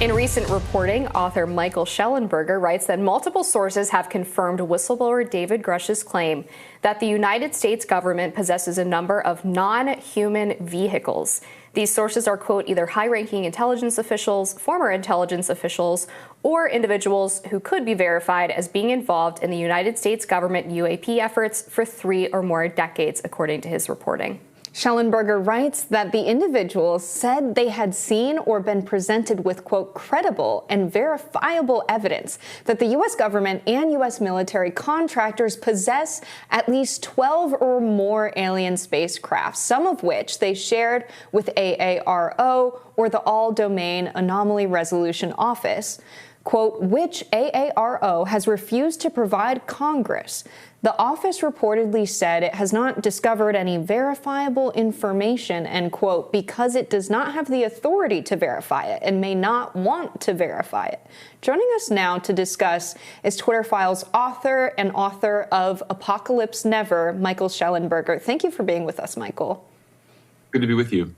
In recent reporting, author Michael Shellenberger writes that multiple sources have confirmed whistleblower David Grush's claim that the United States government possesses a number of non-human vehicles. These sources are, quote, either high-ranking intelligence officials, former intelligence officials, or individuals who could be verified as being involved in the United States government UAP efforts for 3 or more decades, according to his reporting. Shellenberger writes that the individuals said they had seen or been presented with, quote, credible and verifiable evidence that the U.S. government and U.S. military contractors possess at least 12 or more alien spacecraft, some of which they shared with AARO or the All-Domain Anomaly Resolution Office, quote, which AARO has refused to provide Congress. The office reportedly said it has not discovered any verifiable information, end quote, because it does not have the authority to verify it and may not want to verify it. Joining us now to discuss is Twitter Files author and author of Apocalypse Never, Michael Shellenberger. Thank you for being with us, Michael. Good to be with you.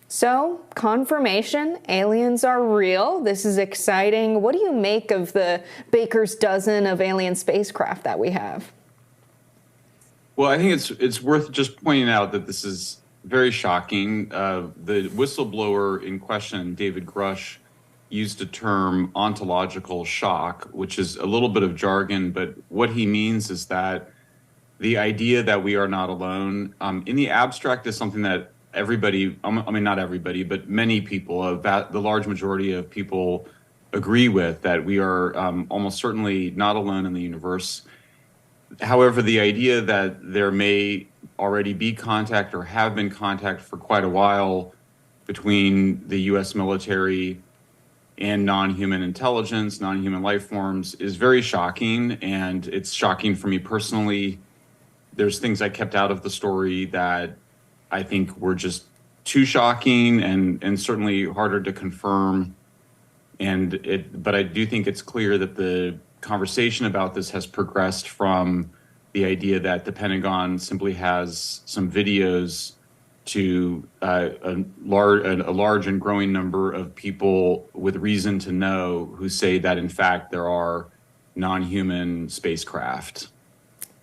So, confirmation, aliens are real. This is exciting. What do you make of the baker's dozen of alien spacecraft that we have? Well, I think it's worth just pointing out that this is very shocking. The whistleblower in question, David Grush, used the term ontological shock, which is a little bit of jargon, but what he means is that the idea that we are not alone in the abstract is something that everybody, I mean, not everybody, but many people, the large majority of people agree with, that we are almost certainly not alone in the universe. However, the idea that there may already be contact or have been contact for quite a while between the U.S. military and non-human intelligence, non-human life forms is very shocking, and it's shocking for me personally. There's things I kept out of the story that I think were just too shocking and certainly harder to confirm. But I do think it's clear that the conversation about this has progressed from the idea that the Pentagon simply has some videos to a large and growing number of people with reason to know who say that, in fact, there are non-human spacecraft.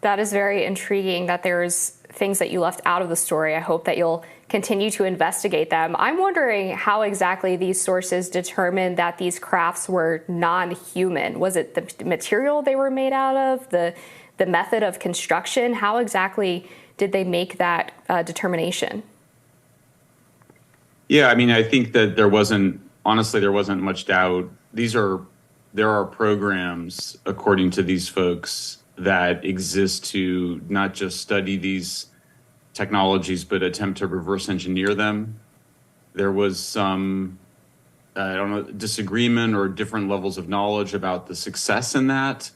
That is very intriguing that there's things that you left out of the story. I hope that you'll continue to investigate them. I'm wondering how exactly these sources determined that these crafts were non-human. Was it the material they were made out of, the method of construction? How exactly did they make that determination? Yeah, I mean, I think that there wasn't much doubt. There are programs, according to these folks, that exist to not just study these technologies, but attempt to reverse engineer them. There was some, disagreement or different levels of knowledge about the success in that.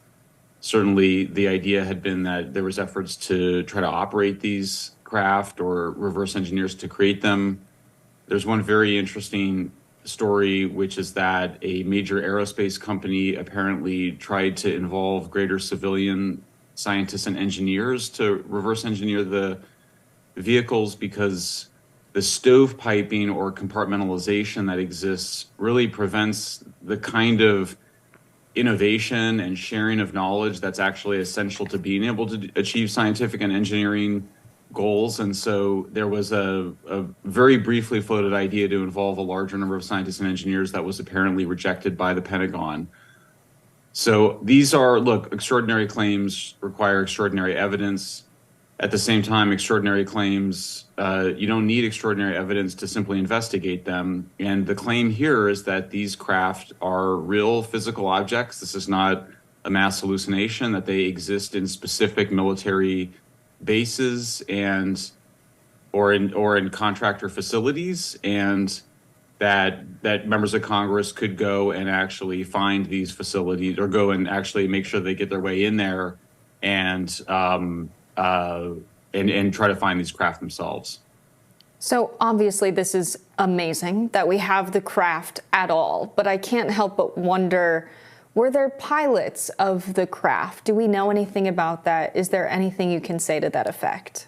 Certainly, the idea had been that there was efforts to try to operate these craft or reverse engineers to create them. There's one very interesting story, which is that a major aerospace company apparently tried to involve greater civilian scientists and engineers to reverse engineer the vehicles because the stovepiping or compartmentalization that exists really prevents the kind of innovation and sharing of knowledge that's actually essential to being able to achieve scientific and engineering goals. And so there was a very briefly floated idea to involve a larger number of scientists and engineers that was apparently rejected by the Pentagon. So these are, extraordinary claims require extraordinary evidence. At the same time, extraordinary claims, you don't need extraordinary evidence to simply investigate them. And the claim here is that these craft are real physical objects. This is not a mass hallucination, that they exist in specific military bases or in contractor facilities, and that members of Congress could go and actually find these facilities or go and actually make sure they get their way in there and try to find these craft themselves. So obviously this is amazing that we have the craft at all, but I can't help but wonder, were there pilots of the craft? Do we know anything about that? Is there anything you can say to that effect?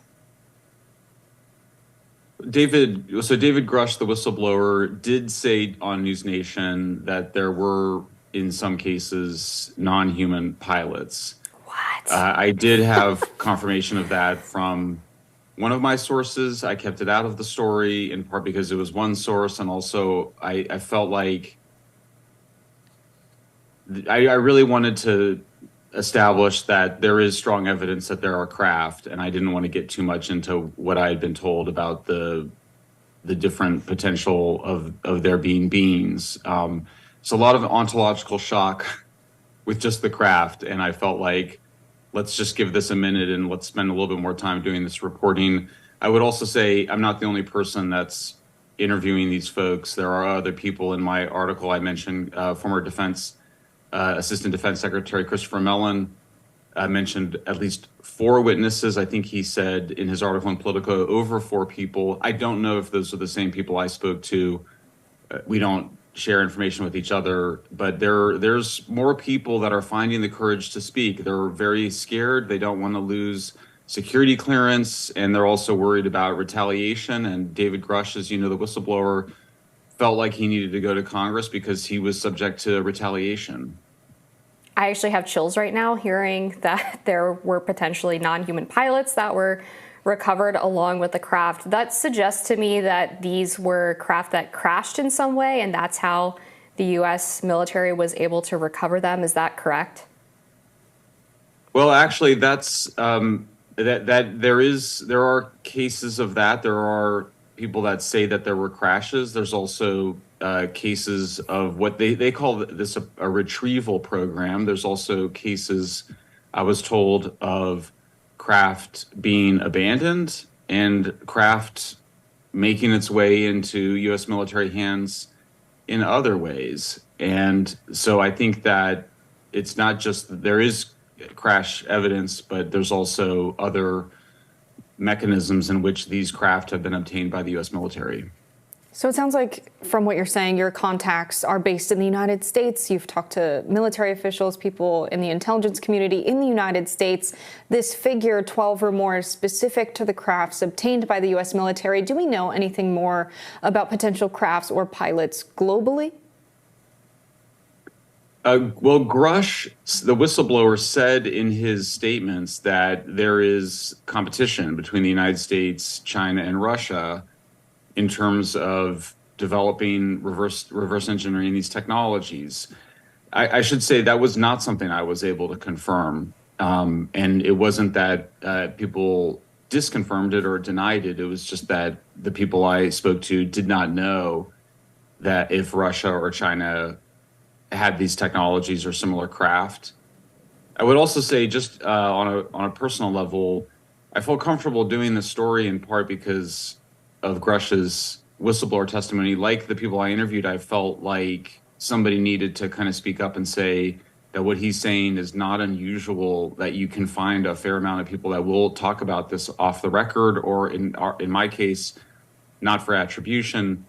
David Grush, the whistleblower, did say on News Nation that there were, in some cases, non-human pilots. What? I did have confirmation of that from one of my sources. I kept it out of the story in part because it was one source, and also I felt like I really wanted to establish that there is strong evidence that there are craft, and I didn't want to get too much into what I had been told about the different potential of there being beings. It's a lot of ontological shock with just the craft, and I felt like let's just give this a minute and let's spend a little bit more time doing this reporting. I would also say I'm not the only person that's interviewing these folks. There are other people in my article. I mentioned former Assistant Defense Secretary Christopher Mellon mentioned at least 4 witnesses. I think he said in his article in Politico over 4 people. I don't know if those are the same people I spoke to. We don't share information with each other, but there's more people that are finding the courage to speak. They're very scared. They don't want to lose security clearance, and they're also worried about retaliation. And David Grush, as you know, the whistleblower, felt like he needed to go to Congress because he was subject to retaliation. I actually have chills right now hearing that there were potentially non-human pilots that were recovered along with the craft. That suggests to me that these were craft that crashed in some way, and that's how the U.S. military was able to recover them. Is that correct? Well, actually, that's there are cases of that. There are people that say that there were crashes. There's also cases of what they call this a retrieval program. There's also cases, I was told, of craft being abandoned and craft making its way into U.S. military hands in other ways. And so I think that it's not just that there is crash evidence, but there's also other mechanisms in which these craft have been obtained by the U.S. military. So it sounds like, from what you're saying, your contacts are based in the United States. You've talked to military officials, people in the intelligence community in the United States. This figure, 12 or more, is specific to the crafts obtained by the U.S. military. Do we know anything more about potential crafts or pilots globally? Well, Grush, the whistleblower, said in his statements that there is competition between the United States, China, and Russia in terms of developing reverse engineering these technologies. I should say that was not something I was able to confirm. And it wasn't that people disconfirmed it or denied it. It was just that the people I spoke to did not know that if Russia or China had these technologies or similar craft. I would also say, just on a personal level, I felt comfortable doing this story in part because of Grush's whistleblower testimony. Like the people I interviewed, I felt like somebody needed to kind of speak up and say that what he's saying is not unusual, that you can find a fair amount of people that will talk about this off the record, or in my case, not for attribution.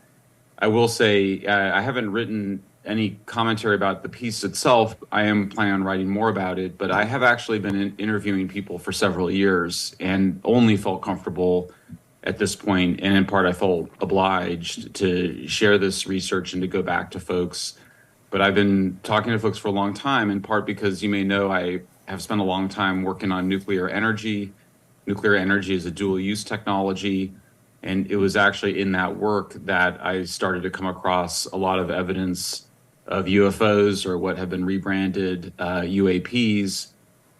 I will say I haven't written any commentary about the piece itself. I am planning on writing more about it, but I have actually been interviewing people for several years and only felt comfortable at this point, and in part I felt obliged to share this research and to go back to folks. But I've been talking to folks for a long time, in part because you may know I have spent a long time working on nuclear energy. Nuclear energy is a dual-use technology, and it was actually in that work that I started to come across a lot of evidence of UFOs, or what have been rebranded UAPs,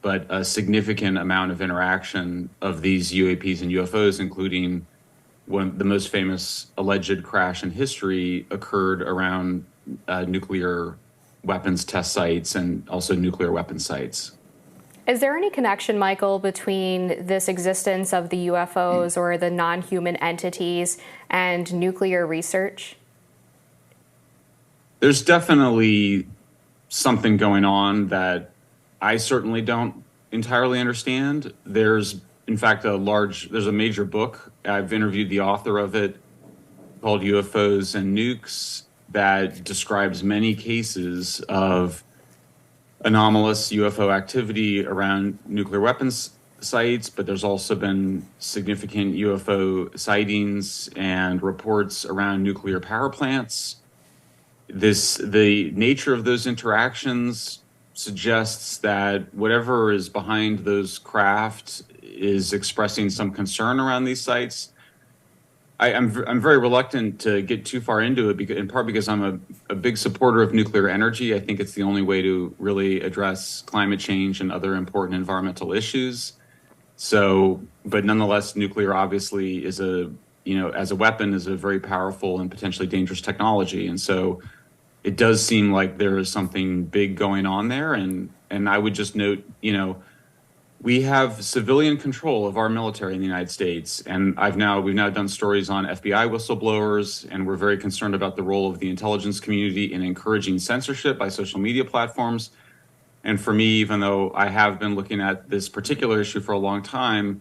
but a significant amount of interaction of these UAPs and UFOs, including the most famous alleged crash in history occurred around nuclear weapons test sites and also nuclear weapon sites. Is there any connection, Michael, between this existence of the UFOs or the non-human entities and nuclear research? There's definitely something going on that I certainly don't entirely understand. There's, in fact, there's a major book. I've interviewed the author of it, called UFOs and Nukes, that describes many cases of anomalous UFO activity around nuclear weapons sites, but there's also been significant UFO sightings and reports around nuclear power plants. The nature of those interactions suggests that whatever is behind those craft is expressing some concern around these sites. I'm very reluctant to get too far into it, in part because I'm a big supporter of nuclear energy. I think it's the only way to really address climate change and other important environmental issues. So, but nonetheless, nuclear obviously is as a weapon, is a very powerful and potentially dangerous technology. And so it does seem like there is something big going on there. And I would just note, we have civilian control of our military in the United States, and we've now done stories on FBI whistleblowers, and we're very concerned about the role of the intelligence community in encouraging censorship by social media platforms. And for me, even though I have been looking at this particular issue for a long time,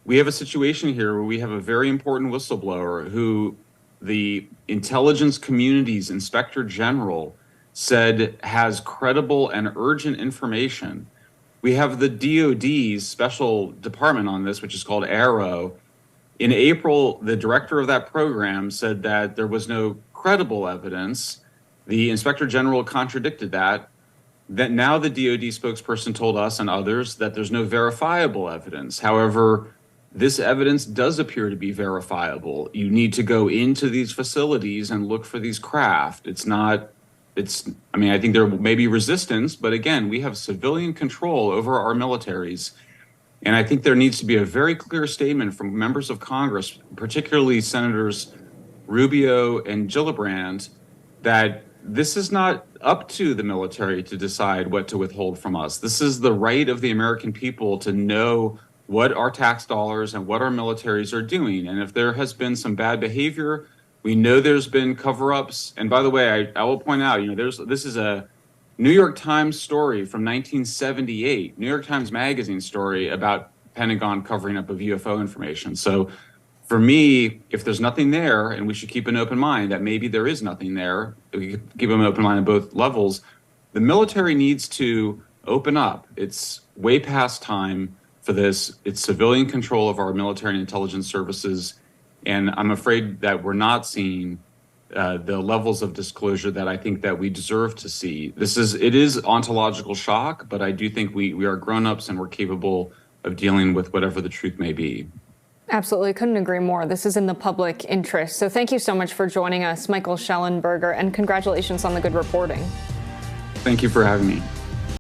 we have a situation here where we have a very important whistleblower who the intelligence community's inspector general said has credible and urgent information. We have the DoD's special department on this, which is called AARO. In April, the director of that program said that there was no credible evidence. The inspector general contradicted that. That now the DoD spokesperson told us and others that there's no verifiable evidence. However, this evidence does appear to be verifiable. You need to go into these facilities and look for these craft. I think there may be resistance, but again, we have civilian control over our militaries. And I think there needs to be a very clear statement from members of Congress, particularly Senators Rubio and Gillibrand, that this is not up to the military to decide what to withhold from us. This is the right of the American people to know what our tax dollars and what our militaries are doing. And if there has been some bad behavior, we know there's been cover-ups. And by the way, I will point out, this is a New York Times story from 1978, New York Times Magazine story about Pentagon covering up of UFO information. So for me, if there's nothing there, and we should keep an open mind that maybe there is nothing there, we keep an open mind on both levels, the military needs to open up. It's way past time for this. It's civilian control of our military and intelligence services. And I'm afraid that we're not seeing the levels of disclosure that I think that we deserve to see. It is ontological shock, but I do think we are grown-ups and we're capable of dealing with whatever the truth may be. Absolutely. Couldn't agree more. This is in the public interest. So thank you so much for joining us, Michael Shellenberger, and congratulations on the good reporting. Thank you for having me.